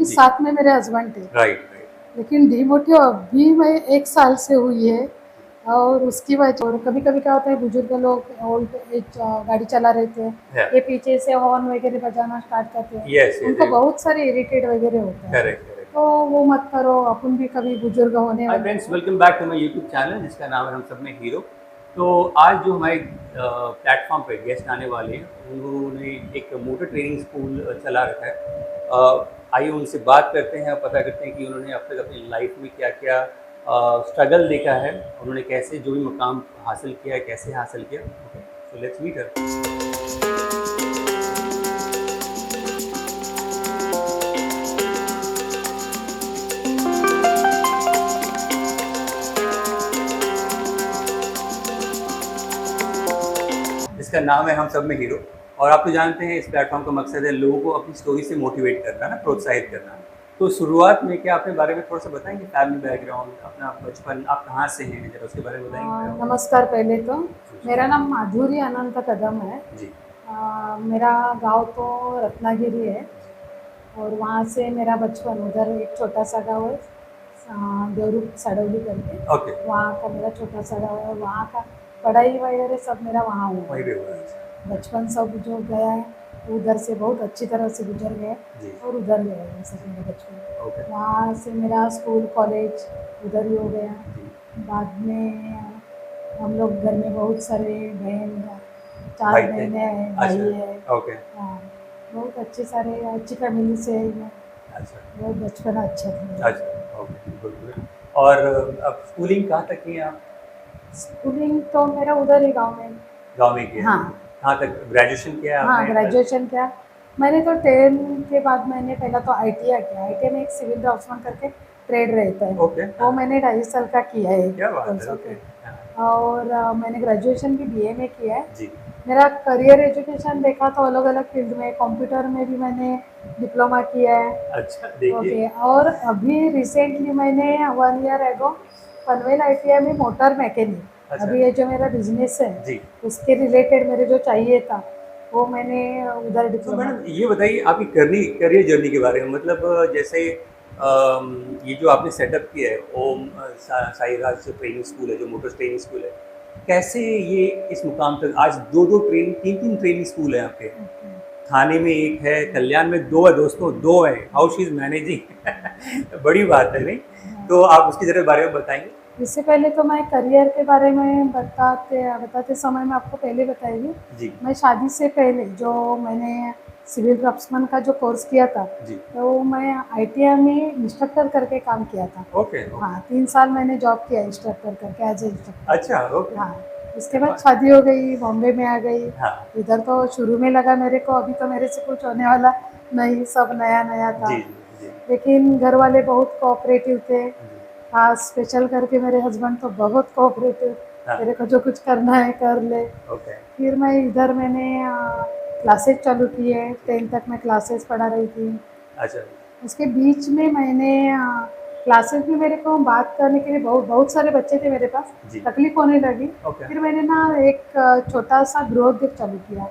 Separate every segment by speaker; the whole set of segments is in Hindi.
Speaker 1: जी।
Speaker 2: साथ में मेरे हस्बैंड थे।
Speaker 1: Right, right.
Speaker 2: लेकिन डिमोटिव अभी मैं 1 साल से हुई है। और उसकी वजह, और कभी-कभी क्या होता है, बुजुर्ग लोग ओल्ड एज गाड़ी चला रहे थे,
Speaker 1: या
Speaker 2: ये पीछे से हॉर्न वगैरह बजाना स्टार्ट करते हैं,
Speaker 1: यस, यस,
Speaker 2: उनको बहुत सारे इरिटेट वगैरह होता है।
Speaker 1: Correct, correct.
Speaker 2: तो वो मत करो, अपन भी कभी बुजुर्ग होने
Speaker 1: हाय
Speaker 2: वाले
Speaker 1: फ्रेंड्स,
Speaker 2: हैं।
Speaker 1: Welcome back to my YouTube channel जिसका नाम है हम सब में हीरो। तो आज जो हमारे प्लेटफॉर्म पे गेस्ट आने वाले हैं, उन्होंने एक मोटर ट्रेनिंग स्कूल चला रखा है। आइए उनसे बात करते हैं और पता करते हैं कि उन्होंने अब तक अपनी लाइफ में क्या क्या स्ट्रगल देखा है, उन्होंने कैसे जो भी मुकाम हासिल किया है, कैसे हासिल किया। Okay, so let's meet her. इसका नाम है हम सब में हीरो। और आप तो जानते हैं इस प्लेटफॉर्म का मकसद है लोगों को अपनी स्टोरी से मोटिवेट करना, ना प्रोत्साहित करना। तो शुरुआत में क्या अपने बारे में थोड़ा सा बताएंगे, फैमिली बैकग्राउंड, अपना बचपन, आप कहाँ से हैं, जरा उसके बारे में बताएंगे।
Speaker 2: नमस्कार। पहले तो मेरा नाम माधुरी अनंत कदम है।
Speaker 1: जी।
Speaker 2: मेरा गांव तो रत्नागिरी है, और वहाँ से मेरा बचपन उधर एक छोटा सा गाँव है, देवरूप सड़ौली करके।
Speaker 1: ओके।
Speaker 2: वहाँ का मेरा छोटा सा गाँव है, और वहाँ का पढ़ाई वगैरह सब मेरा वहाँ हुआ
Speaker 1: वहीं
Speaker 2: है।
Speaker 1: पे हुआ है।
Speaker 2: बचपन सब जो गया है उधर से बहुत अच्छी तरह से गुजर गया,
Speaker 1: जी।
Speaker 2: और उधर गया है सब मेरा बचपन।
Speaker 1: ओके।
Speaker 2: वहाँ से मेरा स्कूल कॉलेज उधर ही हो गया।
Speaker 1: जी।
Speaker 2: बाद में हम लोग घर में बहुत सारे बहन, 4
Speaker 1: भाई थे?
Speaker 2: बहनें हैं, भाई
Speaker 1: अच्छा।
Speaker 2: है।
Speaker 1: ओके।
Speaker 2: हाँ, बहुत अच्छी फैमिली से है मैं।
Speaker 1: अच्छा।
Speaker 2: बहुत बचपन अच्छा था मेरा।
Speaker 1: अच्छा। Okay, good good. और अब स्कूलिंग कहाँ तक की है आप?
Speaker 2: स्कूलिंग तो मेरा उधर ही गाँव में।
Speaker 1: गाँव में किया है।
Speaker 2: हाँ।
Speaker 1: कहाँ तक ग्रेजुएशन किया है
Speaker 2: हाँ,
Speaker 1: आपने?
Speaker 2: ग्रेजुएशन किया मैंने तो। 10 के बाद मैंने पहला तो ITI किया। ITI में एक सिविल ड्राफ्ट्समैन करके ट्रेड रहता है,
Speaker 1: ओके।
Speaker 2: वो
Speaker 1: हाँ।
Speaker 2: मैंने 2.5 साल का किया है
Speaker 1: क्या बात
Speaker 2: कोर्स।
Speaker 1: है।
Speaker 2: ओके।
Speaker 1: ओके। हाँ।
Speaker 2: और मैंने ग्रेजुएशन भी BA में किया है।
Speaker 1: जी।
Speaker 2: मेरा करियर एजुकेशन देखा तो अलग अलग फील्ड में, कंप्यूटर में भी मैंने डिप्लोमा किया है।
Speaker 1: अच्छा, देखिए।
Speaker 2: ओके। और अभी रिसेंटली मैंने 1 ईयर एगो पनवेल ITI में मोटर मैकेनिक,
Speaker 1: अच्छा।
Speaker 2: अभी ये जो मेरा बिजनेस है
Speaker 1: जी।
Speaker 2: उसके रिलेटेड मेरे जो चाहिए था वो मैंने उधर
Speaker 1: तो
Speaker 2: डिप्लोमा
Speaker 1: मैडम
Speaker 2: किया।
Speaker 1: ये बताइए आपकी करियर जर्नी के बारे में, मतलब जैसे ये जो आपने सेटअप किया है ओम साई राज जो ट्रेनिंग स्कूल है, जो मोटर ट्रेनिंग स्कूल है, कैसे ये इस मुकाम तक आज दो ट्रेनिंग, तीन ट्रेनिंग स्कूल है आपके।
Speaker 2: ओके।
Speaker 1: थाने में एक है, कल्याण में 2 है दोस्तों, 2 है। हाउ शी इज मैनेजिंग बड़ी बात है नहीं। तो आप उसके जरा बारे में बताएंगे।
Speaker 2: इससे पहले तो मैं करियर के बारे में बताते समय मैं आपको पहले बताएगी।
Speaker 1: जी।
Speaker 2: मैं शादी से पहले जो मैंने सिविल ड्राफ्ट्समैन का जो कोर्स किया था,
Speaker 1: जी।
Speaker 2: तो मैं ITI में इंस्ट्रक्टर करके काम किया था।
Speaker 1: ओके।
Speaker 2: हाँ, 3 साल मैंने जॉब किया इंस्ट्रक्टर करके, एज ए इंस्ट्रक्टर।
Speaker 1: अच्छा। ओके।
Speaker 2: हाँ, उसके बाद शादी हो गई, बॉम्बे में आ गई।
Speaker 1: हाँ।
Speaker 2: इधर तो शुरू में लगा मेरे को अभी तो मेरे से कुछ होने वाला नहीं, सब नया नया था।
Speaker 1: जी। जी।
Speaker 2: लेकिन घर वाले बहुत कोऑपरेटिव थे।
Speaker 1: जी।
Speaker 2: हाँ, स्पेशल करके मेरे हस्बैंड तो बहुत कोऑपरेटिव,
Speaker 1: हाँ।
Speaker 2: तेरे को जो कुछ करना है कर ले।
Speaker 1: ओके।
Speaker 2: फिर मैं इधर मैंने क्लासेस चालू किए, 10 तक मैं क्लासेस पढ़ा रही थी।
Speaker 1: अच्छा।
Speaker 2: उसके बीच में मैंने क्लासेस में, मेरे को बात करने के लिए बहुत बहुत सारे बच्चे थे मेरे पास,
Speaker 1: जी।
Speaker 2: तकलीफ होने लगी।
Speaker 1: ओके।
Speaker 2: फिर मैंने ना एक छोटा सा गृहोद्योग चालू किया।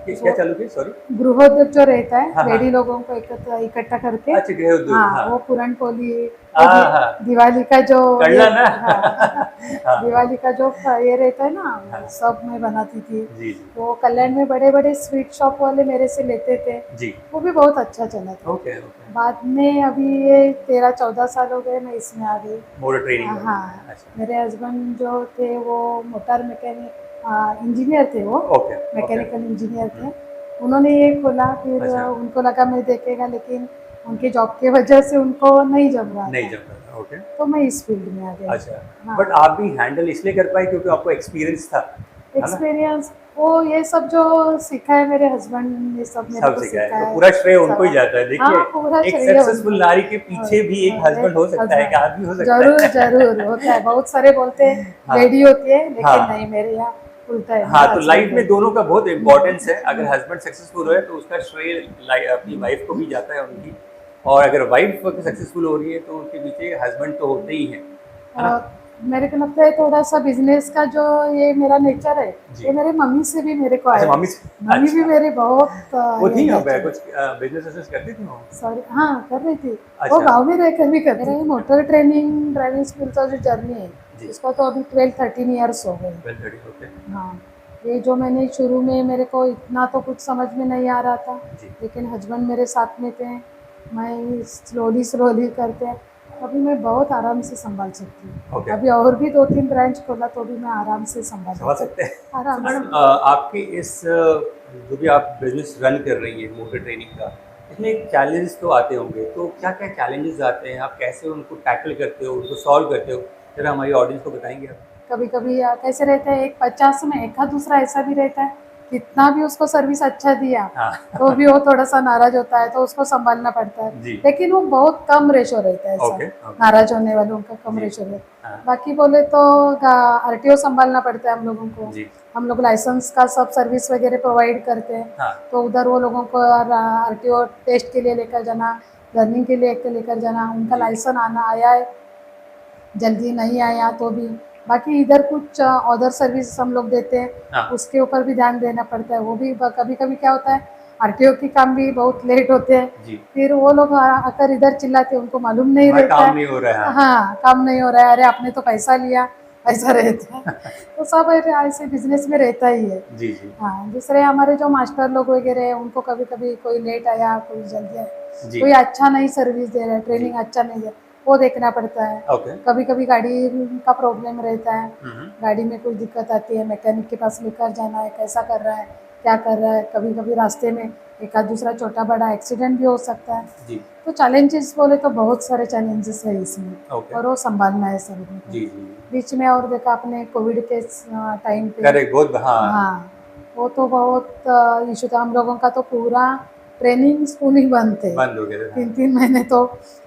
Speaker 1: क्या
Speaker 2: वो
Speaker 1: चालू किया, सॉरी?
Speaker 2: गृहोद्योग जो रहता है,
Speaker 1: हाँ, हाँ।
Speaker 2: लेडी लोगों को इकट्ठा करके।
Speaker 1: अच्छा, गृह उद्योग,
Speaker 2: हाँ,
Speaker 1: हाँ।
Speaker 2: वो पूरन पोली, वो
Speaker 1: हाँ, हाँ।
Speaker 2: दिवाली का जो ये,
Speaker 1: करना ना।
Speaker 2: हाँ
Speaker 1: हाँ।
Speaker 2: दिवाली का जो ये रहता है ना,
Speaker 1: हाँ।
Speaker 2: वो सब मैं बनाती थी।
Speaker 1: जी, जी।
Speaker 2: वो कल्याण में बड़े बड़े स्वीट शॉप वाले मेरे से लेते थे,
Speaker 1: जी।
Speaker 2: वो भी बहुत अच्छा चला था।
Speaker 1: Okay, okay.
Speaker 2: बाद में अभी ये 13-14 साल हो गए मैं इसमें आ गई।
Speaker 1: मोटर ट्रेनिंग वाली।
Speaker 2: हाँ,
Speaker 1: अच्छा।
Speaker 2: मेरे हस्बैंड जो थे वो मोटर मैकेनिक इंजीनियर थे, वो
Speaker 1: ओके, ओके।
Speaker 2: मैकेनिकल इंजीनियर थे। उन्होंने ये खोला, फिर
Speaker 1: अच्छा।
Speaker 2: उनको लगा मैं देखेगा, लेकिन उनकी जॉब की वजह से उनको नहीं जम रहा
Speaker 1: नहीं
Speaker 2: था,
Speaker 1: जम रहा था। ओके।
Speaker 2: तो मैं इस फील्ड में आ गई।
Speaker 1: अच्छा।
Speaker 2: हाँ,
Speaker 1: बट आप भी हैंडल इसलिए कर पाए क्योंकि आपको एक्सपीरियंस था, है ना?
Speaker 2: एक्सपीरियंस, वो ये सब जो सीखा है मेरे हस्बैंड ने, सब मेरे
Speaker 1: सब
Speaker 2: को
Speaker 1: सीखा है, तो
Speaker 2: सिखाया
Speaker 1: पूरा श्रेय
Speaker 2: है
Speaker 1: उनको ही
Speaker 2: सब।
Speaker 1: जाता है।
Speaker 2: हाँ,
Speaker 1: देखिए,
Speaker 2: पूरा
Speaker 1: एक
Speaker 2: श्रेय
Speaker 1: सक्सेसफुल
Speaker 2: उनको।
Speaker 1: नारी के पीछे भी एक हस्बैंड हो सकता है, एक
Speaker 2: हस्बैंड
Speaker 1: आदमी हो सकता
Speaker 2: जरूर
Speaker 1: है।
Speaker 2: जरूर होता है। बहुत सारे बोलते हैं
Speaker 1: हाँ।
Speaker 2: लेडी होती है, लेकिन
Speaker 1: हाँ।
Speaker 2: नहीं, मेरे यहाँ उल्टा है,
Speaker 1: हाँ,
Speaker 2: मेरा
Speaker 1: तो
Speaker 2: हस्बैंड
Speaker 1: लाइफ में
Speaker 2: है।
Speaker 1: दोनों का बहुत इम्पोर्टेंस है। अगर हस्बैंड सक्सेसफुल है तो उसका श्रेय अपनी वाइफ को भी जाता है उनकी। और अगर वाइफ सक्सेसफुल हो रही है तो उनके पीछे हस्बैंड तो होते ही हैं, है
Speaker 2: और
Speaker 1: ना?
Speaker 2: मेरे को लगता है थोड़ा सा बिजनेस का जो ये मेरा नेचर है,
Speaker 1: जी।
Speaker 2: ये मेरे मम्मी से भी मेरे को
Speaker 1: अच्छा
Speaker 2: आया है।
Speaker 1: मम्मी से,
Speaker 2: मम्मी भी
Speaker 1: अच्छा
Speaker 2: मेरी बहुत
Speaker 1: वो
Speaker 2: ये
Speaker 1: थी यहाँ पे
Speaker 2: नेचर
Speaker 1: कुछ बिजनेस करती थी वो?
Speaker 2: सॉरी हाँ कर रही थी। वो
Speaker 1: अच्छा।
Speaker 2: गांव में रहकर भी करती मेरा ये मोटर ट्रेनिंग ड्राइविंग स्कूल का जो जर्नी है,
Speaker 1: जी।
Speaker 2: इसको तो अभी 12-13 ईयर्स हो गए।
Speaker 1: 12:30 ओके।
Speaker 2: हाँ, ये जो मैंने शुरू में मेरे को इतना तो कुछ समझ में नहीं आ रहा था,
Speaker 1: जी।
Speaker 2: लेकिन हस्बैंड मेरे साथ में थे, मैं स्लोली स्लोली करते अभी मैं बहुत आराम से संभाल सकती हूँ।
Speaker 1: ओके।
Speaker 2: अभी और भी 2-3 ब्रांच खोला तो भी मैं आराम से संभाल
Speaker 1: समझ सकते हैं।
Speaker 2: आराम
Speaker 1: तो मैडम
Speaker 2: से।
Speaker 1: आपकी इस जो भी आप बिजनेस रन कर रही हैं मोटर ट्रेनिंग का, इसमें चैलेंजेस तो आते होंगे, तो क्या क्या चैलेंजेस आते हैं, आप कैसे उनको टैकल करते हो, उनको सॉल्व करते हो, जरा हमारी ऑडियंस को बताएंगे आप?
Speaker 2: कभी कभी कैसे रहता है, एक 50 में एक आध दूसरा ऐसा भी रहता है, कितना भी उसको सर्विस अच्छा दिया
Speaker 1: हाँ।
Speaker 2: तो भी वो थोड़ा सा नाराज होता है, तो उसको संभालना पड़ता है।
Speaker 1: जी।
Speaker 2: लेकिन वो बहुत कम रेशो रहता है ऐसा,
Speaker 1: ओके, ओके।
Speaker 2: नाराज होने वालों का कम
Speaker 1: जी।
Speaker 2: रेशो रहता है।
Speaker 1: हाँ।
Speaker 2: बाकी बोले तो आरटीओ संभालना पड़ता है हम लोगों को।
Speaker 1: जी।
Speaker 2: हम लोग लाइसेंस का सब सर्विस वगैरह प्रोवाइड करते हैं,
Speaker 1: हाँ।
Speaker 2: तो उधर वो लोगों को आरटीओ टेस्ट के लिए लेकर जाना, लर्निंग के लिए लेकर जाना, उनका
Speaker 1: जी।
Speaker 2: लाइसेंस आना आया है, जल्दी नहीं आया तो भी। बाकी इधर कुछ अदर सर्विस हम लोग देते हैं,
Speaker 1: हाँ।
Speaker 2: उसके ऊपर भी ध्यान देना पड़ता है। वो भी कभी कभी क्या होता है, आरटीओ के काम भी बहुत लेट होते हैं,
Speaker 1: जी।
Speaker 2: फिर वो लोग आकर इधर चिल्लाते हैं, उनको मालूम नहीं
Speaker 1: हमारा
Speaker 2: रहता
Speaker 1: काम
Speaker 2: है।
Speaker 1: नहीं हो रहा है।
Speaker 2: हाँ, काम नहीं हो रहा है, अरे आपने तो पैसा लिया, ऐसा रहता है। तो सब ऐसे बिजनेस में रहता ही है।
Speaker 1: जी, जी।
Speaker 2: हाँ, दूसरे हमारे जो मास्टर लोग वगैरह हैं, उनको कभी कभी कोई लेट आया, कोई जल्दी आया,
Speaker 1: जी।
Speaker 2: कोई अच्छा नहीं सर्विस दे रहा है, ट्रेनिंग
Speaker 1: जी।
Speaker 2: अच्छा नहीं है, वो देखना पड़ता है।
Speaker 1: ओके।
Speaker 2: कभी कभी गाड़ी का प्रॉब्लम रहता है,
Speaker 1: हुँ।
Speaker 2: गाड़ी में कुछ दिक्कत आती है, मैकेनिक के पास लेकर जाना है, कैसा कर रहा है, क्या कर रहा है। कभी कभी रास्ते में एक आध दूसरा छोटा बड़ा एक्सीडेंट भी हो सकता है।
Speaker 1: जी।
Speaker 2: तो चैलेंजेस बोले तो बहुत सारे चैलेंजेस है इसमें,
Speaker 1: ओके।
Speaker 2: और वो संभालना है सभी को।
Speaker 1: जी, जी।
Speaker 2: बीच में और देखा आपने कोविड के टाइम पे,
Speaker 1: करेक्ट, बहुत हाँ।
Speaker 2: हाँ, वो तो बहुत इशू था। हम लोगों का तो पूरा ट्रेनिंग स्कूल ही बंद थे,
Speaker 1: बंद हो गए थे, हाँ।
Speaker 2: 3-3 महीने तो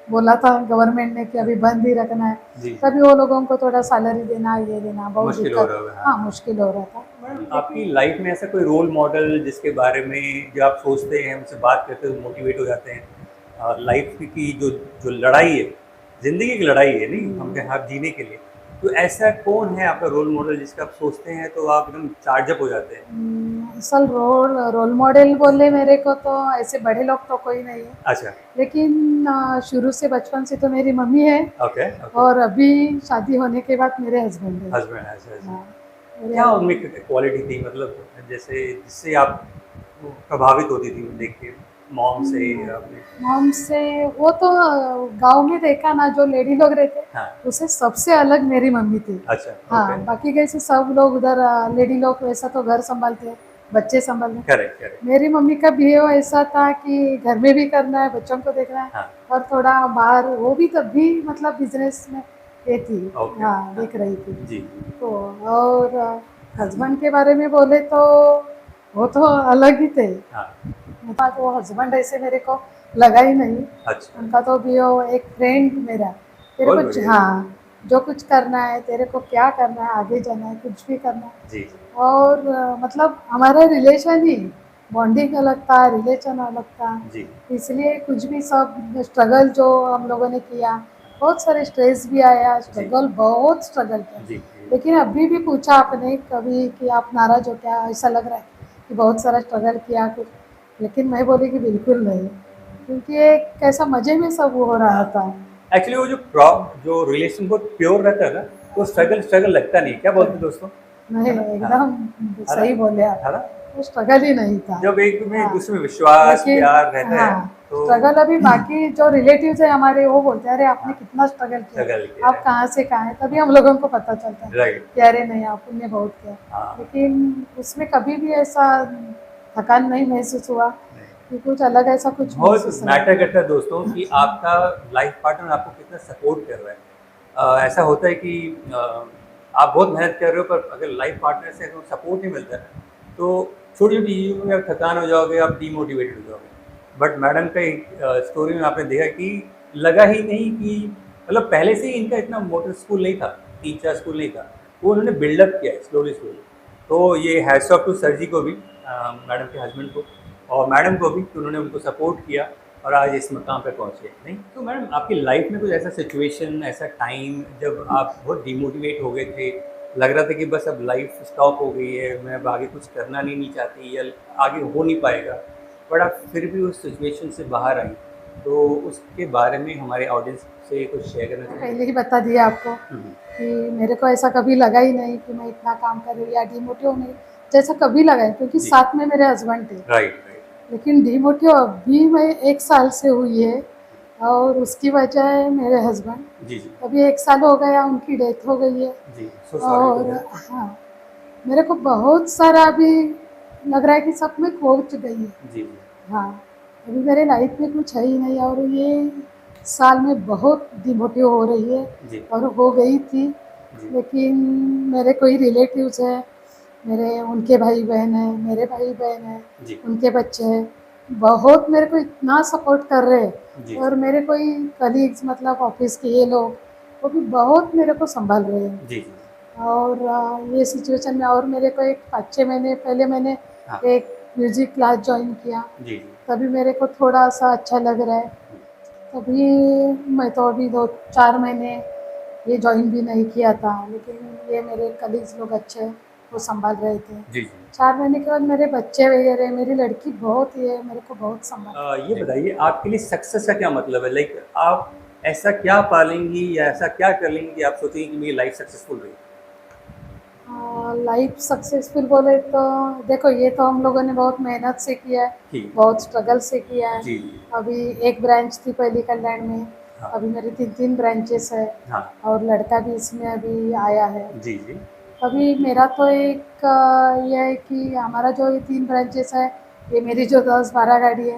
Speaker 2: बोला था गवर्नमेंट ने कि अभी बंद ही रखना है।
Speaker 1: जी।
Speaker 2: तभी वो लोगों को थोड़ा सैलरी देना, ये देना बहुत
Speaker 1: मुश्किल हो
Speaker 2: दिक्कत,
Speaker 1: रहा होगा,
Speaker 2: हाँ
Speaker 1: हाँ।
Speaker 2: मुश्किल हो रहा था।
Speaker 1: आपकी लाइफ में ऐसा कोई रोल मॉडल जिसके बारे में जो आप सोचते हैं, उनसे बात करते हो मोटिवेट हो जाते हैं, लाइफ की जो जो लड़ाई है, ज़िंदगी की लड़ाई है नहीं हम आप जीने के लिए, तो ऐसा कौन है आपका रोल मॉडल जिसका आप सोचते हैं तो आप एकदम चार्जअप हो जाते हैं?
Speaker 2: असल रोल मॉडल बोले मेरे को तो ऐसे बड़े लोग तो कोई नहीं है,
Speaker 1: अच्छा।
Speaker 2: लेकिन शुरू से बचपन से तो मेरी मम्मी है,
Speaker 1: ओके, ओके।
Speaker 2: और अभी शादी होने के बाद मेरे हस्बैंड है।
Speaker 1: हस्बैंड, अच्छा, अच्छा।
Speaker 2: हाँ, मेरे
Speaker 1: क्या उनमें क्वालिटी थी, मतलब जैसे जिससे आप प्रभावित होती थी देख के, मॉम से या अपने?
Speaker 2: मॉम से वो तो गांव में देखा ना, जो लेडी लोग रहते
Speaker 1: हाँ।
Speaker 2: उसे सबसे अलग मेरी मम्मी थी।
Speaker 1: अच्छा,
Speaker 2: हाँ,
Speaker 1: ओके।
Speaker 2: बाकी कैसे सब लोग उधर लेडी लोग वैसा तो घर संभालते हैं, बच्चे संभालते हैं।
Speaker 1: Correct, correct.
Speaker 2: मेरी मम्मी का बिहेव ऐसा था कि घर में भी करना है, बच्चों को देखना है,
Speaker 1: हाँ।
Speaker 2: और थोड़ा बाहर वो भी तब भी मतलब बिजनेस में ये थी।
Speaker 1: ओके,
Speaker 2: हाँ,
Speaker 1: हाँ।
Speaker 2: देख रही थी।
Speaker 1: जी।
Speaker 2: तो और हस्बैंड के बारे में बोले तो वो तो अलग ही थे।
Speaker 1: हाँ।
Speaker 2: बात वो हस्बैंड ऐसे मेरे को लगा ही नहीं,
Speaker 1: अच्छा,
Speaker 2: उनका तो भी वो एक फ्रेंड मेरा, तेरे
Speaker 1: बहुत
Speaker 2: को
Speaker 1: बढ़िया।
Speaker 2: हाँ जो कुछ करना है, तेरे को क्या करना है, आगे जाना है, कुछ भी करना है।
Speaker 1: जी,
Speaker 2: और मतलब हमारा रिलेशन ही, बॉन्डिंग अलग था, रिलेशन अलग था,
Speaker 1: जी।
Speaker 2: इसलिए कुछ भी सब स्ट्रगल जो हम लोगों ने किया, बहुत सारे स्ट्रेस भी आया, स्ट्रगल बहुत स्ट्रगल किया।
Speaker 1: जी,
Speaker 2: लेकिन अभी भी पूछा आपने कभी कि आप नाराज हो क्या, ऐसा लग रहा है कि बहुत सारा स्ट्रगल किया कुछ, लेकिन मैं बोली कि बिल्कुल नहीं, क्योंकि एक कैसा मज़े में सब हो रहा था।
Speaker 1: एक्चुअली वो जो रिलेशन बहुत प्योर रहता है ना, तो स्ट्रगल स्ट्रगल लगता नहीं है। क्या बोलते हैं दोस्तों?
Speaker 2: नहीं,
Speaker 1: है ना?
Speaker 2: एकदम
Speaker 1: हाँ।
Speaker 2: सही बोले आप,
Speaker 1: है ना?
Speaker 2: वो स्ट्रगल ही नहीं था।
Speaker 1: जब एक में
Speaker 2: हाँ,
Speaker 1: दूसरे में विश्वास,
Speaker 2: लेकिन
Speaker 1: प्यार रहता है,
Speaker 2: हाँ,
Speaker 1: तो
Speaker 2: स्ट्रगल अभी बाकी जो रिलेटिव्स है हमारे, वो बोलते हैं अरे आपने कितना स्ट्रगल
Speaker 1: स्ट्रगल
Speaker 2: किया,
Speaker 1: किया
Speaker 2: आप
Speaker 1: है।
Speaker 2: कहाँ से कहाँ हैं, तभी हम लोगों को पता चलता है
Speaker 1: राइट।
Speaker 2: कि अरे नहीं आपने बहुत किया।
Speaker 1: हाँ।
Speaker 2: लेकिन उसमें कभी भी ऐसा थकान नहीं महसूस हुआ कि कुछ अलग ऐसा कुछ
Speaker 1: बहुत
Speaker 2: महसूस
Speaker 1: मैटर
Speaker 2: नहीं।
Speaker 1: करता है दोस्तों कि आपका लाइफ पार्टनर आपको कितना सपोर्ट कर रहा है। ऐसा होता है कि आप बहुत मेहनत कर रहे हो, पर अगर लाइफ पार्टनर से अगर सपोर्ट नहीं मिलता है, तो छोटी छोटी चीज़ों में आप थकान हो जाओगे, आप डीमोटिवेटेड हो जाओगे। बट मैडम का एक स्टोरी में आपने देखा कि लगा ही नहीं कि मतलब पहले से ही इनका इतना मोटर स्कूल नहीं था, 3-4 स्कूल नहीं था, वो उन्होंने बिल्डअप किया है स्लोली स्लोली। तो ये हैट्स ऑफ टू सर जी को भी, मैडम के हस्बैंड को, और मैडम को भी कि उन्होंने उनको सपोर्ट किया और आज इस मुकाम पे पहुँचे, नहीं? तो मैडम आपकी लाइफ में कुछ ऐसा सिचुएशन, ऐसा टाइम जब आप बहुत डिमोटिवेट हो गए थे, लग रहा था कि बस अब लाइफ स्टॉप हो गई है, मैं अब आगे कुछ करना नहीं चाहती या आगे हो नहीं पाएगा, बट आप फिर भी उस सिचुएशन से बाहर आई, तो उसके बारे में हमारे ऑडियंस से कुछ शेयर करना चाहेंगे?
Speaker 2: पहले ही बता दिया आपको
Speaker 1: हुँ,
Speaker 2: कि मेरे को ऐसा कभी लगा ही नहीं कि मैं इतना काम कर रही हूँ या डिमोटिव नहीं, जैसा कभी लगा है, क्योंकि
Speaker 1: जी।
Speaker 2: साथ में मेरे हस्बैंड थे।
Speaker 1: Right, right.
Speaker 2: लेकिन डिमोटिव अभी मैं 1 साल से हुई है, और उसकी वजह है मेरे हस्बैंड।
Speaker 1: जी, जी।
Speaker 2: अभी 1 साल हो गया, उनकी डेथ हो गई है।
Speaker 1: जी, सो सॉरी टू
Speaker 2: और
Speaker 1: हियर।
Speaker 2: हाँ, मेरे को बहुत सारा अभी लग रहा है कि सब में खो गई है।
Speaker 1: जी, जी।
Speaker 2: हाँ, अभी मेरे लाइफ में कुछ है ही नहीं, और ये साल में बहुत डिमोटिव हो रही है,
Speaker 1: जी,
Speaker 2: और हो गई थी।
Speaker 1: जी।
Speaker 2: लेकिन मेरे कोई रिलेटिव्स हैं, मेरे उनके भाई बहन हैं, मेरे भाई बहन हैं,
Speaker 1: जी,
Speaker 2: उनके बच्चे हैं, बहुत मेरे को इतना सपोर्ट कर रहे हैं।
Speaker 1: जी,
Speaker 2: और मेरे कोई कलीग्स, मतलब ऑफिस के ये लोग, वो भी बहुत मेरे को संभाल रहे हैं।
Speaker 1: जी, जी।
Speaker 2: और ये सिचुएशन में, और मेरे को एक 5-6 महीने पहले मैंने
Speaker 1: हाँ,
Speaker 2: एक म्यूज़िक क्लास जॉइन किया,
Speaker 1: जी, जी।
Speaker 2: तभी मेरे को थोड़ा-सा अच्छा लग रहा है।
Speaker 1: हुँ,
Speaker 2: तभी मैं तो अभी 2-4 महीने ये जॉइन भी नहीं किया था, लेकिन ये मेरे कलीग्स लोग अच्छे हैं, वो सँभाल रहे थे।
Speaker 1: जी, जी।
Speaker 2: 4 महीने के बाद मेरे बच्चे वगैरह, मेरी लड़की बहुत ये मेरे को बहुत सँभालती
Speaker 1: ये बताइए आपके लिए सक्सेस का क्या मतलब है? लाइक आप ऐसा क्या पालेंगी या ऐसा क्या कर लेंगी कि आप सोचेंगी कि मेरी लाइफ सक्सेसफुल रही?
Speaker 2: है। लाइफ सक्सेसफुल बोले तो देखो, ये तो हम लोगों ने बहुत मेहनत से किया है,
Speaker 1: जी,
Speaker 2: बहुत स्ट्रगल से किया है।
Speaker 1: जी, जी।
Speaker 2: अभी एक ब्रांच थी पहली कल्याण में,
Speaker 1: हाँ,
Speaker 2: अभी मेरी 3-3 ब्रांचेस है,
Speaker 1: हाँ।
Speaker 2: और लड़का भी इसमें अभी आया है।
Speaker 1: जी, जी।
Speaker 2: अभी मेरा तो एक ये है कि हमारा जो ये 3 ब्रांचेस है, ये मेरी जो 10-12 गाड़ी है,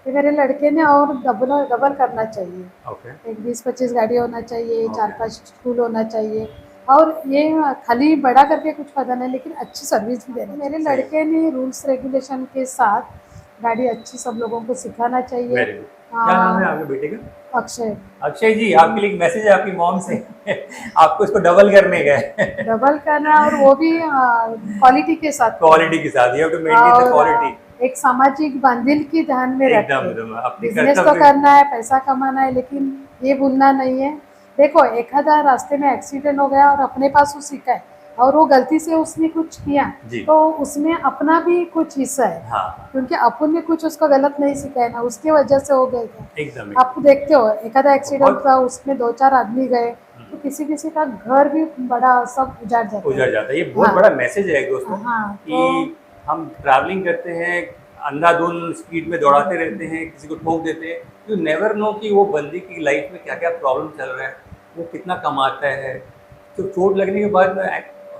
Speaker 2: ये मेरे लड़के ने और डबल डबल करना चाहिए।
Speaker 1: ओके,
Speaker 2: एक 20-25 गाड़ी होना चाहिए,
Speaker 1: ओके।
Speaker 2: 4-5 स्कूल होना चाहिए, और ये खाली बड़ा करके कुछ फायदा नहीं, लेकिन अच्छी सर्विस भी देना। मेरे
Speaker 1: सही है।
Speaker 2: लड़के ने रूल्स रेगुलेशन के साथ गाड़ी अच्छी सब लोगों को सिखाना चाहिए।
Speaker 1: Very good. क्या नाम है आपके बेटे का?
Speaker 2: अक्षय,
Speaker 1: अक्षय जी, आपके लिए एक मैसेज है आपकी मॉम से। आपको इसको डबल करने का है।
Speaker 2: डबल करना, और वो भी क्वालिटी के साथ करना।
Speaker 1: क्वालिटी के साथ, you have to maintain the
Speaker 2: और
Speaker 1: क्वालिटी।
Speaker 2: एक सामाजिक बांधिलकी ध्यान में रख
Speaker 1: एकदम,
Speaker 2: के,
Speaker 1: एकदम अपनी
Speaker 2: बिजनेस तो
Speaker 1: कर्तव्य।
Speaker 2: करना है, पैसा कमाना है, लेकिन ये भूलना नहीं है। देखो, एखादा रास्ते में एक्सीडेंट हो गया और अपने पास वो सीखा है, और वो गलती से उसने कुछ किया,
Speaker 1: जी।
Speaker 2: तो उसमें अपना भी कुछ हिस्सा है,
Speaker 1: हाँ,
Speaker 2: क्योंकि अपन ने कुछ उसको गलत नहीं सिखाया ना, उसकी वजह से हो गए थे।
Speaker 1: एकदम,
Speaker 2: आप
Speaker 1: एकदम।
Speaker 2: देखते हो, एखादा एक्सीडेंट
Speaker 1: बहुत
Speaker 2: था, उसमें 2-4 आदमी गए, तो किसी किसी का घर भी बड़ा सब उजाड़ जाता है।
Speaker 1: उजड़ जाता है। ये बहुत
Speaker 2: हाँ,
Speaker 1: बड़ा मैसेज है दोस्तों
Speaker 2: हाँ,
Speaker 1: कि हम ट्रैवलिंग करते हैं, अंधाधुंध स्पीड में दौड़ाते रहते हैं, किसी को ठोक देते हैं। यू नेवर नो कि वो बंदे की लाइफ में क्या-क्या प्रॉब्लम चल रहा है, वो कितना कमाता है। तो चोट लगने के बाद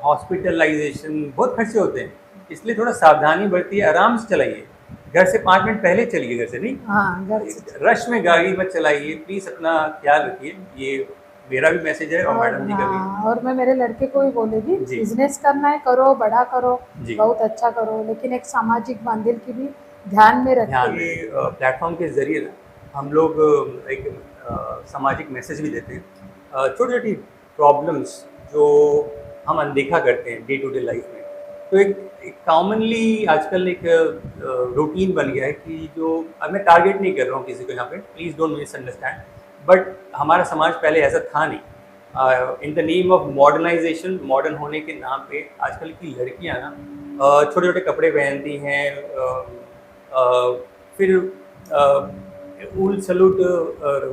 Speaker 1: हॉस्पिटलाइज़ेशन बहुत खर्चे होते हैं। इसलिए थोड़ा सावधानी बरतिए, आराम से चलाइए। घर से 5 मिनट पहले चलिए, घर से नहीं।
Speaker 2: हाँ, घर से।
Speaker 1: रश में गाड़ी मत चलाइए, प्लीज़ अपना ख्याल रखिए। ये मेरा भी मैसेज है और
Speaker 2: और
Speaker 1: मैडम जी का भी।
Speaker 2: हाँ, और मैं मेरे लड़के को भी बोलेगी,
Speaker 1: जी,
Speaker 2: बिजनेस करना है करो, बड़ा करो,
Speaker 1: जी।
Speaker 2: बहुत अच्छा करो, लेकिन एक सामाजिक बांधिल की भी ध्यान में
Speaker 1: ध्यान
Speaker 2: रखिए।
Speaker 1: में प्लेटफॉर्म के ज़रिए ना हम लोग एक सामाजिक मैसेज भी देते हैं। छोटी-छोटी प्रॉब्लम्स जो हम अनदेखा करते हैं डे टू डे लाइफ में। तो एक कॉमनली आजकल एक रूटीन बन गया है कि जो अब मैं टारगेट नहीं कर रहा हूँ किसी को यहाँ पे, प्लीज़ डोंट मिसअंडरस्टैंड, बट हमारा समाज पहले ऐसा था नहीं। In the name of modernisation, modern होने के नाम पे आजकल की लड़कियाँ ना छोटे-छोटे कपड़े पहनती हैं, अ, फिर ऊल सलूट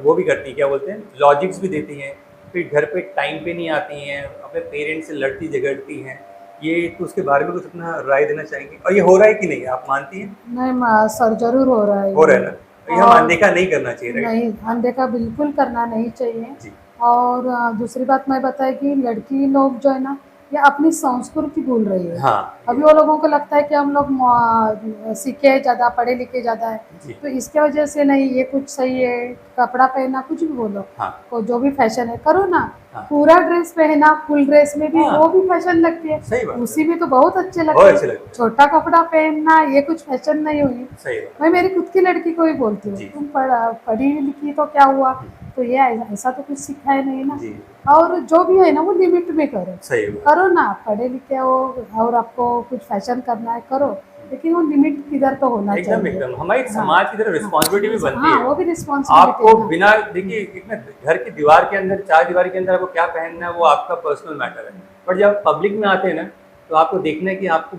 Speaker 1: वो भी करती हैं, क्या बोलते हैं, लॉजिक्स भी देती हैं, फिर घर पे टाइम पे नहीं आती हैं, अपने पेरेंट्स से लड़ती झगड़ती हैं। ये तो उसके बारे में कुछ अपना राय देना चाहेंगे, और ये हो रहा है कि नहीं, आप मानती हैं?
Speaker 2: नहीं, सर, जरूर हो रहा है
Speaker 1: हो रहा है
Speaker 2: ये।
Speaker 1: ना? तो ये हम
Speaker 2: और
Speaker 1: अनदेखा नहीं करना चाहिए, राइट?
Speaker 2: नहीं, अनदेखा बिल्कुल करना नहीं चाहिए।
Speaker 1: जी,
Speaker 2: और दूसरी बात मैं बताए कि लड़की लोग जो है ना, ये अपनी संस्कृति भूल रही है।
Speaker 1: हाँ,
Speaker 2: अभी वो लोगों को लगता है कि हम लोग सीखे ज़्यादा, पढ़े लिखे ज़्यादा है,
Speaker 1: जी,
Speaker 2: तो इसके वजह से नहीं, ये कुछ सही है, कपड़ा पहनना कुछ भी बोलो,
Speaker 1: हाँ,
Speaker 2: को जो भी फैशन है करो ना।
Speaker 1: हाँ,
Speaker 2: पूरा ड्रेस पहना, फुल ड्रेस में भी
Speaker 1: हाँ,
Speaker 2: वो भी फैशन लगती है,
Speaker 1: सही बात है,
Speaker 2: उसी में तो बहुत अच्छे
Speaker 1: बहुत
Speaker 2: लगते
Speaker 1: अच्छे
Speaker 2: हैं।
Speaker 1: लगते हैं,
Speaker 2: छोटा कपड़ा पहनना ये कुछ फैशन नहीं हुई।
Speaker 1: सही बात
Speaker 2: मैं मेरी खुद की लड़की को ही बोलती हूँ,
Speaker 1: जी,
Speaker 2: तुम पढ़ी लिखी तो क्या हुआ, तो ये ऐसा तो कुछ सिखाया नहीं ना।
Speaker 1: जी,
Speaker 2: और जो भी है ना, वो लिमिट में करो,
Speaker 1: सही बात
Speaker 2: करो ना, पढ़े लिखे हो और आपको कुछ फैशन करना है करो, लेकिन वो लिमिट किधर तो होना
Speaker 1: एकदम
Speaker 2: चाहिए।
Speaker 1: एकदम हमारी
Speaker 2: हाँ,
Speaker 1: समाज की तरफ
Speaker 2: हाँ,
Speaker 1: रिस्पॉन्सिबिलिटी भी बनती
Speaker 2: हाँ,
Speaker 1: है।
Speaker 2: वो भी रिस्पॉन्सिबिलिटी
Speaker 1: आपको
Speaker 2: है ना।
Speaker 1: बिना देखिए एक ना घर की दीवार के अंदर, चार दीवार के अंदर आपको क्या पहनना है वो आपका पर्सनल मैटर है, बट जब पब्लिक में आते हैं ना तो आपको देखना है कि आपको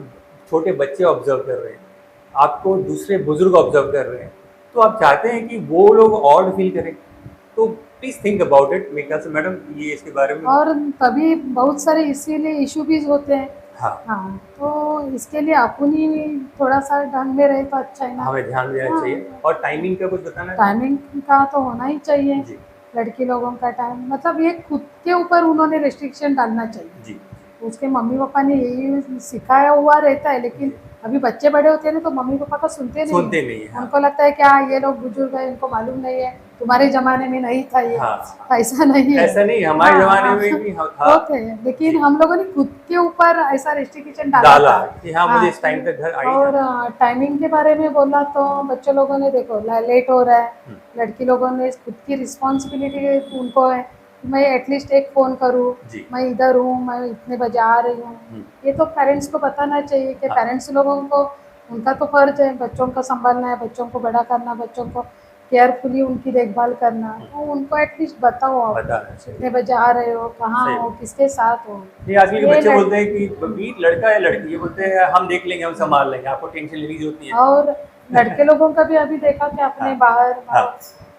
Speaker 1: छोटे बच्चे ऑब्जर्व कर रहे हैं, आपको दूसरे बुजुर्ग ऑब्जर्व कर रहे हैं, तो आप चाहते हैं कि वो लोग ऑड फील करें, तो प्लीज थिंक अबाउट इट। मेरे ख्याल से मैडम ये इसके बारे में।
Speaker 2: और तभी बहुत सारे इसीलिए इशू भी होते हैं।
Speaker 1: हाँ,
Speaker 2: हाँ, तो इसके लिए अपन ही थोड़ा सा ढंग में रहे तो अच्छा है ना।
Speaker 1: हमें ध्यान देना
Speaker 2: हाँ,
Speaker 1: चाहिए और टाइमिंग का कुछ बताना है।
Speaker 2: टाइमिंग का तो होना ही चाहिए।
Speaker 1: जी
Speaker 2: लड़की लोगों का टाइम मतलब ये खुद के ऊपर उन्होंने रेस्ट्रिक्शन डालना चाहिए।
Speaker 1: जी
Speaker 2: उसके मम्मी पापा ने यही सिखाया हुआ रहता है, लेकिन
Speaker 1: जी,
Speaker 2: अभी बच्चे बड़े होते हैं ना तो मम्मी पापा का सुनते नहीं
Speaker 1: सुनते
Speaker 2: हैं।
Speaker 1: नहीं है। हाँ
Speaker 2: उनको लगता है क्या ये लोग बुजुर्ग हैं, इनको मालूम नहीं है, तुम्हारे ज़माने में नहीं था ये।
Speaker 1: हाँ,
Speaker 2: ऐसा नहीं है।
Speaker 1: ऐसा नहीं, हमारे
Speaker 2: हाँ,
Speaker 1: ज़माने
Speaker 2: हाँ,
Speaker 1: में भी था।
Speaker 2: होते हैं, लेकिन
Speaker 1: जी,
Speaker 2: हम लोगों ने खुद के ऊपर ऐसा रेस्ट्रिक्शन डाला
Speaker 1: डाला
Speaker 2: था।
Speaker 1: कि हाँ, मुझे
Speaker 2: हाँ,
Speaker 1: इस टाइम तक घर आ ही
Speaker 2: और
Speaker 1: जाना है।
Speaker 2: टाइमिंग के बारे में बोला तो बच्चों लोगों ने देखो लेट हो रहा है।
Speaker 1: हुँ,
Speaker 2: लड़की लोगों ने खुद की रिस्पॉन्सिबिलिटी उनको है कि मैं एटलीस्ट एक फ़ोन करूँ,
Speaker 1: जी,
Speaker 2: मैं इधर हूँ, मैं इतने बजे आ रही हूँ।
Speaker 1: हुँ,
Speaker 2: ये तो पेरेंट्स को बताना चाहिए कि
Speaker 1: हाँ,
Speaker 2: पेरेंट्स लोगों को उनका तो फ़र्ज़ है बच्चों को सँभालना है, बच्चों को बड़ा करना, बच्चों को केयरफुली उनकी देखभाल करना।
Speaker 1: हुँ,
Speaker 2: तो उनको एटलीस्ट बताओ आप,
Speaker 1: बताना
Speaker 2: कितने
Speaker 1: चाहिए।
Speaker 2: बजे आ रहे हो, कहाँ
Speaker 1: सही
Speaker 2: हो,
Speaker 1: बात।
Speaker 2: किसके साथ हो।
Speaker 1: नहीं, आजकल के
Speaker 2: ये
Speaker 1: बच्चे
Speaker 2: लड़
Speaker 1: बोलते हैं कि भी लड़का है लड़की, ये बोलते हैं हम देख लेंगे, हम सँभाल लेंगे, आपको टेंशन लेने की ज़रूरत नहीं
Speaker 2: और लड़के
Speaker 1: है।
Speaker 2: लोगों का भी अभी देखा कि अपने
Speaker 1: हाँ,
Speaker 2: बाहर
Speaker 1: हाँ,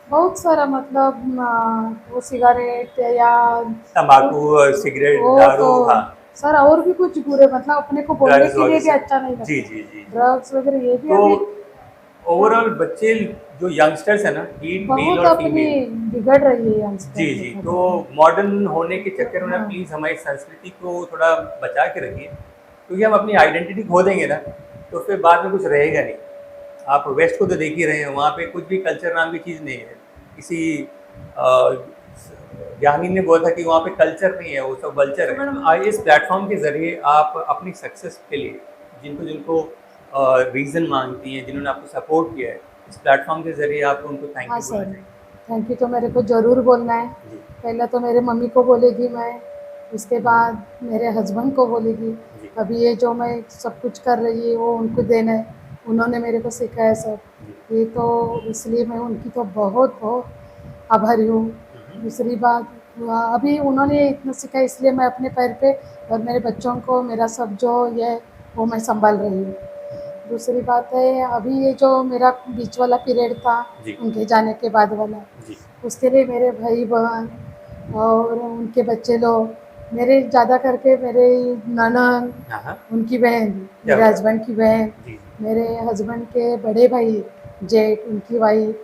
Speaker 2: बहुत सारा मतलब वो सिगारेट या वो
Speaker 1: तम्बाकू और सिगरेट,
Speaker 2: वो तो
Speaker 1: दारू, हाँ,
Speaker 2: सर और भी कुछ बुरे मतलब अपने को बोलने
Speaker 1: ड्रग्स
Speaker 2: के लिए
Speaker 1: वगैरह
Speaker 2: भी
Speaker 1: सब।
Speaker 2: अच्छा नहीं
Speaker 1: जी,
Speaker 2: लगता।
Speaker 1: जी, जी, जी।
Speaker 2: ड्रग्स वगैरह ये भी
Speaker 1: तो
Speaker 2: अभी
Speaker 1: ओवरऑल बच्चे जो यंगस्टर्स हैं ना, बीट मेल
Speaker 2: बहुत
Speaker 1: और
Speaker 2: अपनी
Speaker 1: फीमेल।
Speaker 2: बिगड़ रही है
Speaker 1: जी,
Speaker 2: यंगस्टर
Speaker 1: जी।
Speaker 2: देखा
Speaker 1: तो
Speaker 2: जाए
Speaker 1: मॉडर्न होने के चक्कर में ना
Speaker 2: हाँ,
Speaker 1: प्लीज़ हमारी संस्कृति को थोड़ा बचा के रखिए, क्योंकि हम अपनी आइडेंटिटी खो देंगे ना, तो फिर बाद में कुछ रहेगा नहीं। आप वेस्ट को तो देख ही रहे हैं, वहाँ पे कुछ भी कल्चर नाम की चीज़ नहीं है। किसी ज्ञानी ने बोला था कि वहाँ पे कल्चर नहीं है, वो सब वल्चर है। तो मैडम आज इस प्लेटफ़ॉर्म के ज़रिए आप अपनी सक्सेस के लिए जिनको जिनको रीज़न माँगती हैं, जिन्होंने आपको सपोर्ट किया है, इस प्लेटफ़ॉर्म के ज़रिए आपको उनको थैंक
Speaker 2: हाँ
Speaker 1: यू बोलना
Speaker 2: सर,
Speaker 1: चाहिए।
Speaker 2: थैंक यू तो मेरे को ज़रूर बोलना है।
Speaker 1: जी,
Speaker 2: पहले तो मेरे मम्मी को बोलेगी मैं, उसके बाद मेरे हस्बैंड को बोलेगी।
Speaker 1: जी,
Speaker 2: अभी ये जो मैं सब कुछ कर रही है वो उनको देना है, उन्होंने मेरे को सिखाया सब।
Speaker 1: जी।
Speaker 2: ये तो इसलिए मैं उनकी तो बहुत बहुत आभारी हूँ।
Speaker 1: हुँ, हुँ।
Speaker 2: दूसरी बात अभी उन्होंने इतना सिखाया इसलिए मैं अपने पैर पे और मेरे बच्चों को मेरा सब जो ये है वो मैं सँभाल रही हूँ।
Speaker 1: हुँ, हुँ।
Speaker 2: दूसरी बात है अभी ये जो मेरा बीच वाला पीरियड था
Speaker 1: जी,
Speaker 2: उनके जाने के बाद वाला,
Speaker 1: जी।
Speaker 2: उसके लिए मेरे भाई-बहन और उनके बच्चे लोग, मेरे ज़्यादा करके मेरे ननद,
Speaker 1: हाँ, हाँ।
Speaker 2: उनकी बहन,
Speaker 1: क्या
Speaker 2: मेरे
Speaker 1: बात
Speaker 2: हस्बैंड की बहन,
Speaker 1: है। जी, जी।
Speaker 2: मेरे हस्बैंड के बड़े भाई, जेठ, उनकी वाइफ़,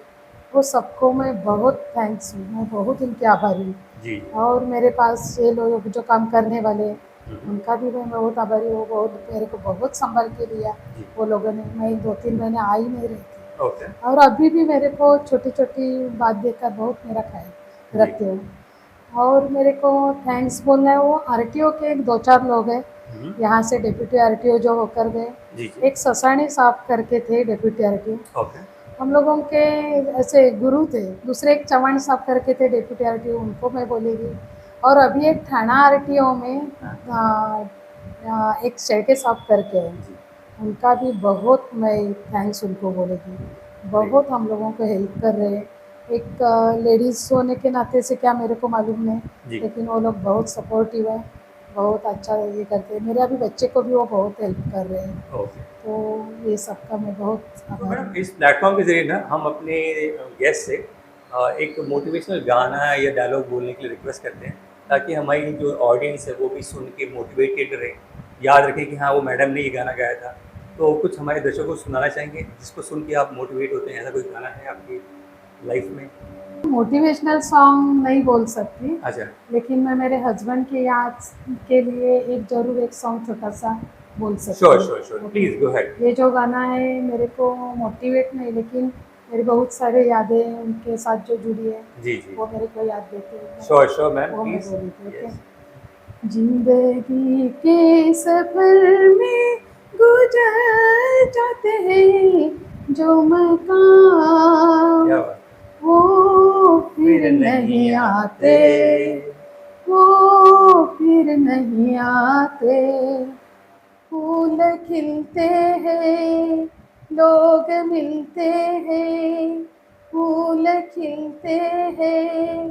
Speaker 2: वो सबको मैं बहुत थैंक्स हूँ, मैं बहुत उनकी आभारी हूँ।
Speaker 1: जी।
Speaker 2: और मेरे पास ये लोग जो काम करने वाले,
Speaker 1: हुँ, हुँ।
Speaker 2: उनका भी मैं बहुत आभारी हूँ, बहुत मेरे को बहुत सँभाल के लिया
Speaker 1: जी,
Speaker 2: वो लोगों ने। मैं 2-3 महीने आ ही नहीं रही थी
Speaker 1: ओके।
Speaker 2: और अभी भी मेरे को छोटी-छोटी बात देकर बहुत मेरा ख़्याल
Speaker 1: जी।
Speaker 2: रखते हो। और मेरे को थैंक्स बोलना है वो आरटीओ के 2-4 लोग हैं,
Speaker 1: हुँ, हुँ।
Speaker 2: यहाँ से डिप्टी आरटीओ जो होकर गए।
Speaker 1: जी, जी।
Speaker 2: एक ससानी साहब करके थे डिप्टी आरटीओ,
Speaker 1: ओके।
Speaker 2: हम लोगों के ऐसे गुरु थे। दूसरे एक चौहान साहब करके थे डिप्टी आरटीओ, उनको मैं बोलेगी। और अभी एक थाना आरटीओ में
Speaker 1: हाँ।
Speaker 2: एक शेटे साहब करके हैं,
Speaker 1: जी,
Speaker 2: उनका भी बहुत मैं थैंक्स उनको बोलेगी।
Speaker 1: ग्रेट।
Speaker 2: बहुत हम लोगों को हेल्प कर रहे हैं। एक लेडीज़ होने के नाते से क्या मेरे को मालूम नहीं,
Speaker 1: जी,
Speaker 2: लेकिन वो लोग बहुत सपोर्टिव है, बहुत अच्छा ये करते हैं। मेरे अभी बच्चे को भी वो बहुत हेल्प कर रहे हैं।
Speaker 1: ओके।
Speaker 2: तो ये सबका मैं बहुत
Speaker 1: तो
Speaker 2: आभारी
Speaker 1: मैडम
Speaker 2: हूँ।
Speaker 1: इस प्लेटफ़ॉर्म के ज़रिए ना हम अपने गेस्ट से एक मोटिवेशनल गाना या डायलॉग बोलने के लिए रिक्वेस्ट करते हैं, ताकि हमारी जो ऑडियंस है वो भी सुन के मोटिवेटेड रहे, याद रखें कि हाँ, वो मैडम ने ये गाना गाया था। तो कुछ हमारे दर्शकों को सुनाना चाहेंगे, जिसको सुन के आप मोटिवेट होते हैं, ऐसा कोई गाना है आपकी लाइफ़ में?
Speaker 2: मोटिवेशनल सॉन्ग नहीं बोल सकती,
Speaker 1: अच्छा,
Speaker 2: लेकिन मैं मेरे हस्बैंड की याद के लिए एक ज़रूर एक सॉन्ग छोटा-सा बोल सकती
Speaker 1: श्योर,
Speaker 2: हूँ।
Speaker 1: Sure, sure.
Speaker 2: Okay.
Speaker 1: Please go ahead.
Speaker 2: ये जो गाना है मेरे को मोटिवेट नहीं, लेकिन मेरी बहुत सारी यादें उनके साथ जो जुड़ी है,
Speaker 1: जी, जी।
Speaker 2: वो मेरे को याद देती है।
Speaker 1: श्योर, श्योर मैम,
Speaker 2: वो मैं
Speaker 1: प्लीज़।
Speaker 2: बोली थी, ओके?
Speaker 1: यस।
Speaker 2: ज़िंदगी के सफ़र में गुज़र जाते हैं जो
Speaker 1: क्या
Speaker 2: मक़ाम,
Speaker 1: बात!
Speaker 2: वो
Speaker 1: फिर
Speaker 2: फिर
Speaker 1: नहीं
Speaker 2: नहीं
Speaker 1: आते।
Speaker 2: आते, वो फिर नहीं आते। फूल खिलते हैं, लोग मिलते हैं, फूल खिलते हैं,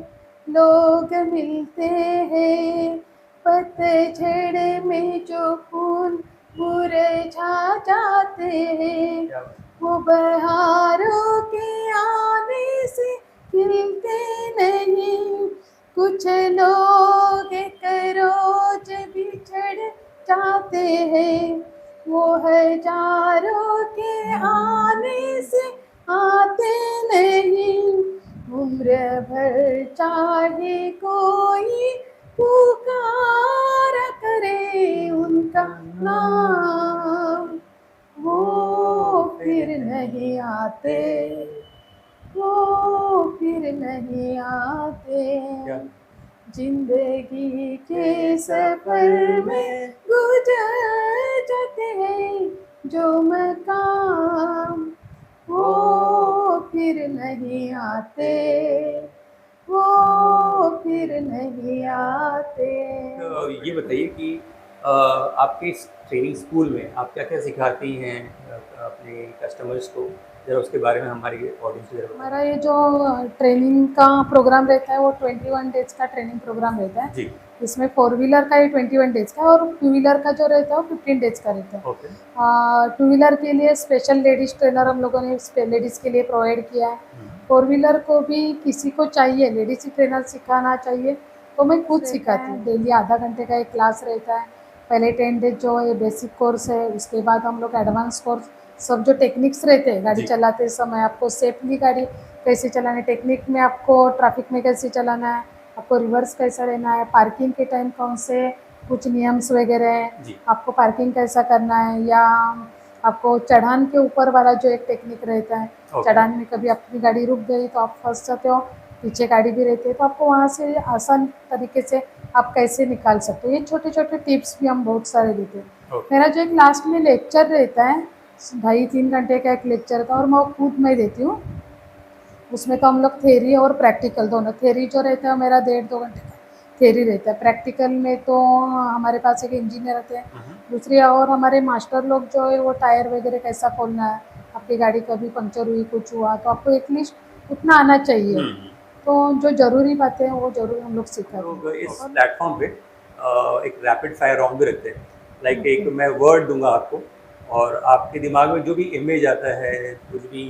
Speaker 2: लोग मिलते हैं, पतझड़ में जो फूल मुरझा जाते हैं,
Speaker 1: क्या
Speaker 2: वो बहारों के आने से खिलते नहीं। कुछ लोग एक रोज बिछड़ जाते हैं, वो हजारों के आने से आते नहीं। उम्र भर चाहे कोई पुकारा करे उनका नाम, वो फिर नहीं आते, वो फिर नहीं आते।
Speaker 1: क्या
Speaker 2: जिंदगी के सफर में गुजर जाते हैं जो मकाम, वो फिर नहीं आते, वो फिर नहीं आते।
Speaker 1: तो ये बताइए कि आपके इस ट्रेनिंग स्कूल में आप क्या क्या सिखाती हैं अपने कस्टमर्स को, ज़रा उसके बारे में हमारी ऑडियंस को ज़रा बताइए।
Speaker 2: हमारा ये जो ट्रेनिंग का प्रोग्राम रहता है वो 21 डेज का ट्रेनिंग प्रोग्राम रहता है।
Speaker 1: जी।
Speaker 2: इसमें 4 व्हीलर का ये 21 डेज का और 2 व्हीलर का जो रहता है वो 15 डेज का रहता है।
Speaker 1: ओके।
Speaker 2: 2 व्हीलर के लिए स्पेशल लेडीज़ ट्रेनर हम लोगों ने लेडीज़ के लिए प्रोवाइड किया है। 4 व्हीलर को भी किसी को चाहिए लेडीज़ ट्रेनर सिखाना चाहिए तो मैं खुद सिखाती हूँ। डेली आधा घंटे का एक क्लास रहता है। पहले 10 डेज जो ये बेसिक कोर्स है, उसके बाद हम लोग एडवांस कोर्स सब जो टेक्निक्स रहते हैं गाड़ी
Speaker 1: जी।
Speaker 2: चलाते समय आपको सेफली गाड़ी कैसे चलाना है, टेक्निक में आपको ट्रैफिक में कैसे चलाना है, आपको रिवर्स कैसा लेना है, पार्किंग के टाइम कौन से कुछ नियम्स वगैरह हैं,
Speaker 1: जी।
Speaker 2: आपको पार्किंग कैसा करना है, या आपको चढ़ान के ऊपर वाला जो एक टेक्निक रहता है,
Speaker 1: ओके।
Speaker 2: चढ़ान में कभी अपनी गाड़ी रुक गई तो आप फंस जाते हो, पीछे गाड़ी भी रहती है तो आपको वहाँ से आसान तरीके से आप कैसे निकाल सकते हो। ये छोटे छोटे टिप्स भी हम बहुत सारे देते हैं।
Speaker 1: ओके।
Speaker 2: मेरा जो एक लास्ट में लेक्चर रहता है 2.5-3 घंटे का एक लेक्चर था और मैं खुद मैं देती हूँ। उसमें तो हम लोग थ्योरी और प्रैक्टिकल दोनों, थ्योरी जो रहता है मेरा 1.5-2 घंटे का थ्योरी रहता है। प्रैक्टिकल में तो हमारे पास एक इंजीनियर रहते हैं, दूसरी और हमारे मास्टर लोग जो है वो टायर वगैरह कैसा खोलना है, आपकी गाड़ी कभी पंक्चर हुई कुछ हुआ तो आपको एटलीस्ट उतना आना चाहिए। तो जो ज़रूरी बातें हैं वो ज़रूर हम लोग सिखाते
Speaker 1: लोग
Speaker 2: हैं।
Speaker 1: इस प्लेटफॉर्म पे एक रैपिड फायर राउंड भी रखते हैं। लाइक एक मैं वर्ड दूंगा आपको और आपके दिमाग में जो भी इमेज आता है, कुछ भी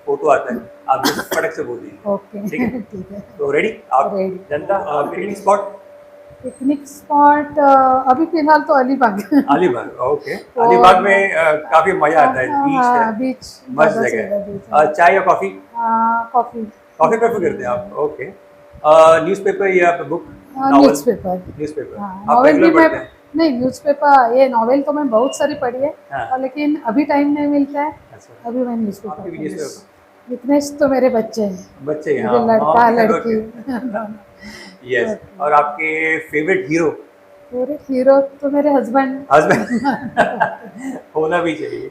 Speaker 1: फोटो आता है, आप जस्ट फटक से बोल दीजिए।
Speaker 2: ओके
Speaker 1: ठीक है?
Speaker 2: ठीक है।
Speaker 1: तो रेडी आप?
Speaker 2: रेडी।
Speaker 1: जनता पिकनिक स्पॉट
Speaker 2: पिकनिक स्पॉट अभी फिलहाल तो अलीबाग।
Speaker 1: अलीबाग। ओके। अलीबाग में काफी मजा आता है, बीच है,
Speaker 2: हाँ बीच
Speaker 1: मस्त
Speaker 2: ज़्यादा
Speaker 1: जगह
Speaker 2: सही है, बीच
Speaker 1: है।
Speaker 2: है।
Speaker 1: चाय या कॉफी?
Speaker 2: कॉफ़ी।
Speaker 1: कॉफी प्रेफर करते हैं आप? ओके। न्यूज़पेपर या बुक?
Speaker 2: न्यूज़पेपर।
Speaker 1: न्यूज़पेपर
Speaker 2: हाँ
Speaker 1: आप
Speaker 2: नॉवेल भी
Speaker 1: रेगुलर
Speaker 2: मैं
Speaker 1: पढ़ते हैं?
Speaker 2: नहीं, न्यूज़पेपर ये नॉवेल तो मैं बहुत सारी पढ़ी है
Speaker 1: हाँ।
Speaker 2: लेकिन अभी टाइम नहीं मिलता है।
Speaker 1: अच्छा।
Speaker 2: अभी मैं न्यूज़पेपर
Speaker 1: आपके भी
Speaker 2: पढ़ी।
Speaker 1: न्यूज़पेपर?
Speaker 2: विटनेस तो मेरे बच्चे हैं,
Speaker 1: बच्चे हैं,
Speaker 2: मुझे
Speaker 1: हाँ,
Speaker 2: लड़का लड़की
Speaker 1: ओके।
Speaker 2: दोनों।
Speaker 1: यस। और आपके फेवरेट हीरो?
Speaker 2: फेवरेट हीरो तो मेरे हस्बैंड।
Speaker 1: हस्बैंड होना भी चाहिए,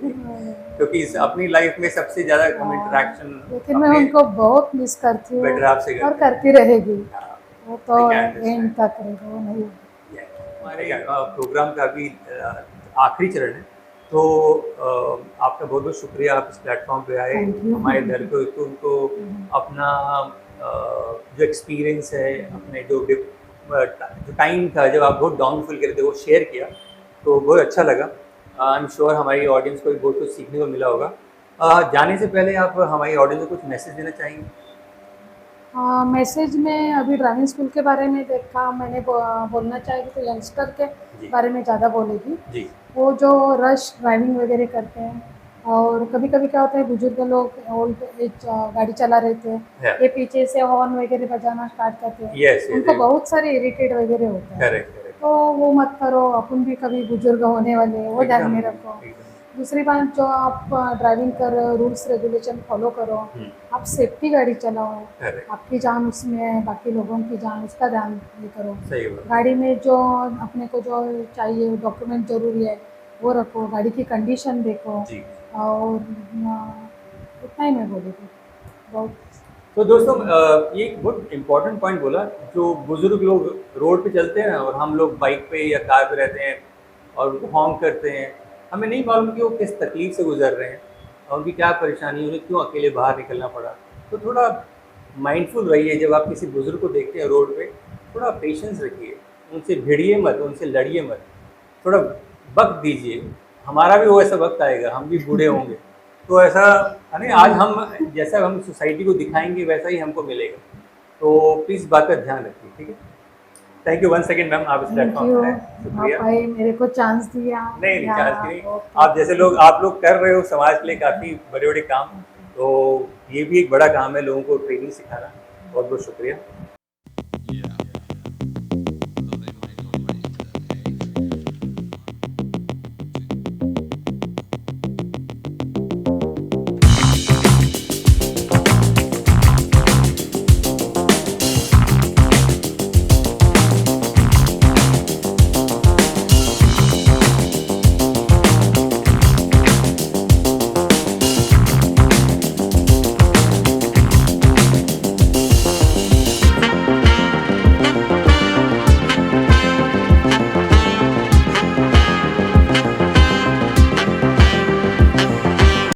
Speaker 1: क्योंकि अपनी लाइफ में सबसे ज़्यादा हम इंटरेक्शन
Speaker 2: लेकिन मैं
Speaker 1: अपने
Speaker 2: उनको बहुत मिस करती हूँ
Speaker 1: बेटर आपसे
Speaker 2: और
Speaker 1: करते हैं।
Speaker 2: करती रहेगी। वो तो
Speaker 1: I can
Speaker 2: एंड
Speaker 1: understand.
Speaker 2: तक रहेगा, वो नहीं।
Speaker 1: हमारे प्रोग्राम का अभी आखिरी चरण है, तो आपका बहुत बहुत शुक्रिया, आप इस प्लेटफॉर्म पे आए,
Speaker 2: Thank you.
Speaker 1: हमारे दल को तो उनको अपना जो एक्सपीरियंस है, अपने जो टाइम था जब आप बहुत डाउन फील कर रहे थे वो शेयर किया, तो बहुत अच्छा लगा। आई एम श्योर हमारी ऑडियंस को भी बहुत कुछ सीखने को मिला होगा। जाने से पहले आप हमारी ऑडियंस को कुछ मैसेज देना चाहेंगे?
Speaker 2: मैसेज में अभी ड्राइविंग स्कूल के बारे में देखा मैंने, बोलना चाहेगी तो यंगस्टर के
Speaker 1: जी।
Speaker 2: बारे में ज़्यादा बोलेगी।
Speaker 1: जी।
Speaker 2: वो जो रश ड्राइविंग वगैरह करते हैं और कभी कभी क्या होता है बुजुर्ग लोग ओल्ड एज गाड़ी चला रहे थे,
Speaker 1: Yeah.
Speaker 2: ये पीछे से हॉर्न वगैरह बजाना स्टार्ट करते हैं।
Speaker 1: Yes, yes,
Speaker 2: उनको
Speaker 1: yes.
Speaker 2: बहुत सारे इरिटेट वगैरह होता है।
Speaker 1: Correct correct.
Speaker 2: तो वो मत करो, अपन भी कभी बुजुर्ग होने वाले हैं, वो ध्यान में रखो। दूसरी बात जो आप ड्राइविंग कर रहे हो रूल्स रेगुलेशन फॉलो करो, आप सेफ्टी गाड़ी चलाओ,
Speaker 1: करेक्ट।
Speaker 2: आपकी जान उसमें है, बाकी लोगों की जान उसका ध्यान ये करो।
Speaker 1: सही बात।
Speaker 2: गाड़ी में जो अपने को जो चाहिए डॉक्यूमेंट ज़रूरी है वो रखो, गाड़ी की कंडीशन देखो।
Speaker 1: जी।
Speaker 2: और इतना ही मैं बोलूँगी बहुत।
Speaker 1: तो दोस्तों ये एक बहुत इम्पोर्टेंट पॉइंट बोला, जो बुजुर्ग लोग रोड पे चलते हैं और हम लोग बाइक पे या कार पे रहते हैं, और उनको हॉन्क करते हैं, हमें नहीं मालूम कि वो किस तकलीफ से गुजर रहे हैं और उनकी क्या परेशानी है, उन्हें क्यों अकेले बाहर निकलना पड़ा। तो थोड़ा माइंडफुल रहिए जब आप किसी बुज़ुर्ग को देखते हैं रोड पे, थोड़ा पेशेंस रखिए, उनसे भिड़िए मत, उनसे लड़िए मत, थोड़ा वक़्त दीजिए। हमारा भी वो ऐसा वक़्त आएगा, हम भी बूढ़े होंगे, तो ऐसा है ना, आज हम जैसा हम सोसाइटी को दिखाएँगे वैसा ही हमको मिलेगा। तो प्लीज़ इस बात का ध्यान रखिए, ठीक है? Thank you once again ma'am, आप इस
Speaker 2: थैंक
Speaker 1: प्लेटफ़ॉर्म
Speaker 2: यू,
Speaker 1: पे आए,
Speaker 2: आप
Speaker 1: शुक्रिया।
Speaker 2: आए, मेरे को चांस दिया।
Speaker 1: नहीं, नहीं,
Speaker 2: या
Speaker 1: चार्ज की नहीं।
Speaker 2: ओके,
Speaker 1: आप जैसे लोग आप लोग कर रहे हो समाज के लिए काफ़ी बड़े-बड़े काम,
Speaker 2: ओके।
Speaker 1: तो ये भी एक बड़ा काम है लोगों को ट्रेनिंग सिखाना। बहुत-बहुत शुक्रिया।